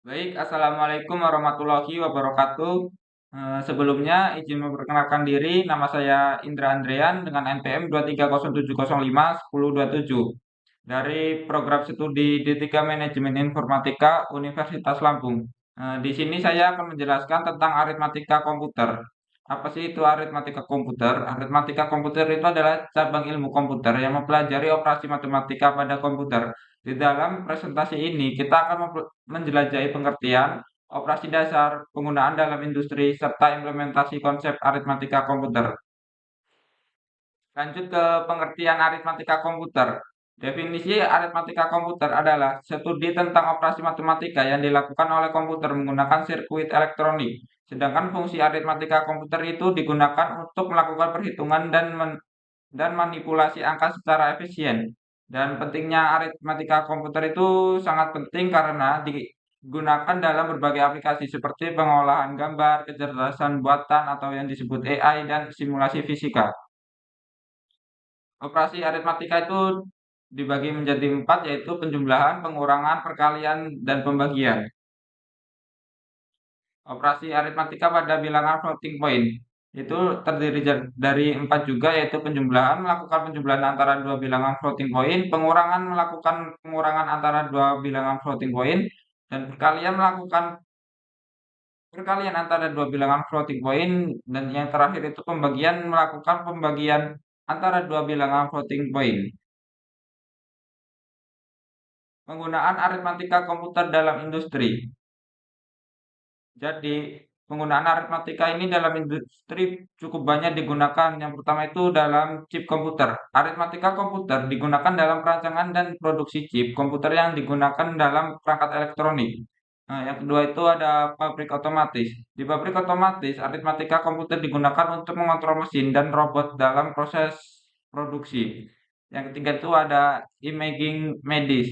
Baik, Assalamualaikum warahmatullahi wabarakatuh. Sebelumnya izin memperkenalkan diri, nama saya Indra Andrean dengan NPM 230705107 dari program studi D3 Manajemen Informatika Universitas Lampung. Di sini saya akan menjelaskan tentang aritmatika komputer. Apa sih itu aritmatika komputer? Aritmatika komputer itu adalah cabang ilmu komputer yang mempelajari operasi matematika pada komputer. Di dalam presentasi ini, kita akan menjelajahi pengertian, operasi dasar, penggunaan dalam industri, serta implementasi konsep aritmatika komputer. Lanjut ke pengertian aritmatika komputer. Definisi aritmatika komputer adalah studi tentang operasi matematika yang dilakukan oleh komputer menggunakan sirkuit elektronik. Sedangkan fungsi aritmatika komputer itu digunakan untuk melakukan perhitungan dan manipulasi angka secara efisien. Dan pentingnya aritmatika komputer itu sangat penting karena digunakan dalam berbagai aplikasi seperti pengolahan gambar, kecerdasan buatan atau yang disebut AI dan simulasi fisika. Operasi aritmatika itu dibagi menjadi empat, yaitu penjumlahan, pengurangan, perkalian, dan pembagian. Operasi aritmatika pada bilangan floating point itu terdiri dari empat juga, yaitu penjumlahan melakukan penjumlahan antara dua bilangan floating point, pengurangan melakukan pengurangan antara dua bilangan floating point, dan perkalian melakukan perkalian antara dua bilangan floating point, dan yang terakhir itu pembagian melakukan pembagian antara dua bilangan floating point. Penggunaan aritmatika komputer dalam industri. Jadi, penggunaan aritmatika ini dalam industri cukup banyak digunakan. Yang pertama itu dalam chip komputer. Aritmatika komputer digunakan dalam perancangan dan produksi chip komputer yang digunakan dalam perangkat elektronik. Nah, yang kedua itu ada pabrik otomatis. Di pabrik otomatis, aritmatika komputer digunakan untuk mengontrol mesin dan robot dalam proses produksi. Yang ketiga itu ada imaging medis,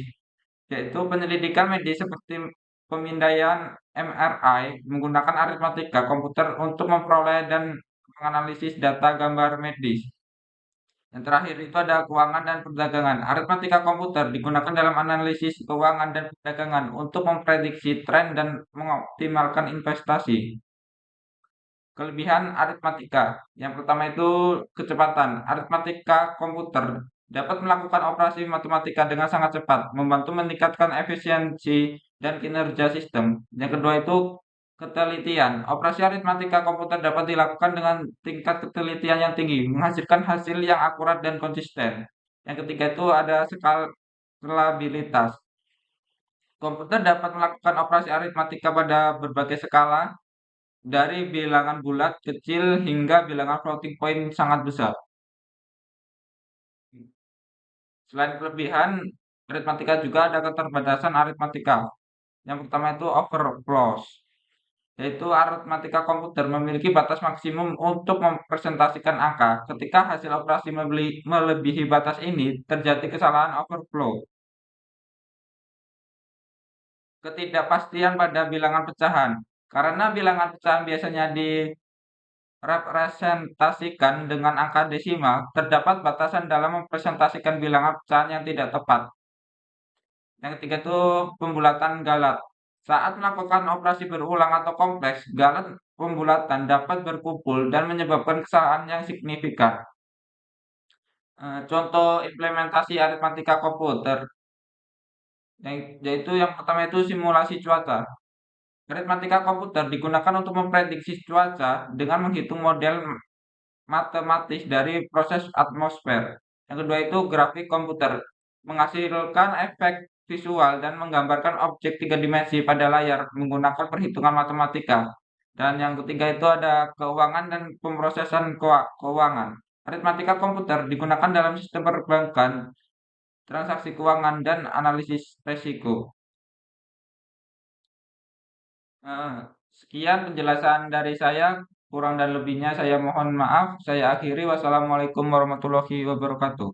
yaitu penyelidikan medis seperti pemindaian MRI menggunakan aritmatika komputer untuk memperoleh dan menganalisis data gambar medis. Yang terakhir itu ada keuangan dan perdagangan. Aritmatika komputer digunakan dalam analisis keuangan dan perdagangan untuk memprediksi tren dan mengoptimalkan investasi. Kelebihan aritmatika. Yang pertama itu kecepatan. Aritmatika komputer dapat melakukan operasi matematika dengan sangat cepat, membantu meningkatkan efisiensi dan kinerja sistem. Yang kedua itu ketelitian. Operasi aritmatika komputer dapat dilakukan dengan tingkat ketelitian yang tinggi, menghasilkan hasil yang akurat dan konsisten. Yang ketiga itu ada skalabilitas. Komputer dapat melakukan operasi aritmatika pada berbagai skala, dari bilangan bulat kecil hingga bilangan floating point sangat besar. Selain kelebihan, aritmatika juga ada keterbatasan aritmatika. Yang pertama itu overflows, yaitu aritmatika komputer memiliki batas maksimum untuk mempresentasikan angka. Ketika hasil operasi melebihi batas ini, terjadi kesalahan overflow. Ketidakpastian pada bilangan pecahan. Karena bilangan pecahan biasanya direpresentasikan dengan angka desimal, terdapat batasan dalam mempresentasikan bilangan pecahan yang tidak tepat. Yang ketiga itu pembulatan galat. Saat melakukan operasi berulang atau kompleks, galat pembulatan dapat berkumpul dan menyebabkan kesalahan yang signifikan. Contoh implementasi aritmatika komputer, yaitu yang pertama itu simulasi cuaca. Aritmatika komputer digunakan untuk memprediksi cuaca dengan menghitung model matematis dari proses atmosfer. Yang kedua itu grafik komputer, menghasilkan efek visual dan menggambarkan objek tiga dimensi pada layar menggunakan perhitungan matematika. Dan yang ketiga itu ada keuangan dan pemrosesan keuangan. Aritmatika komputer digunakan dalam sistem perbankan, transaksi keuangan, dan analisis risiko. Eh, Sekian penjelasan dari saya, kurang dan lebihnya saya mohon maaf. Saya akhiri. Wassalamualaikum warahmatullahi wabarakatuh.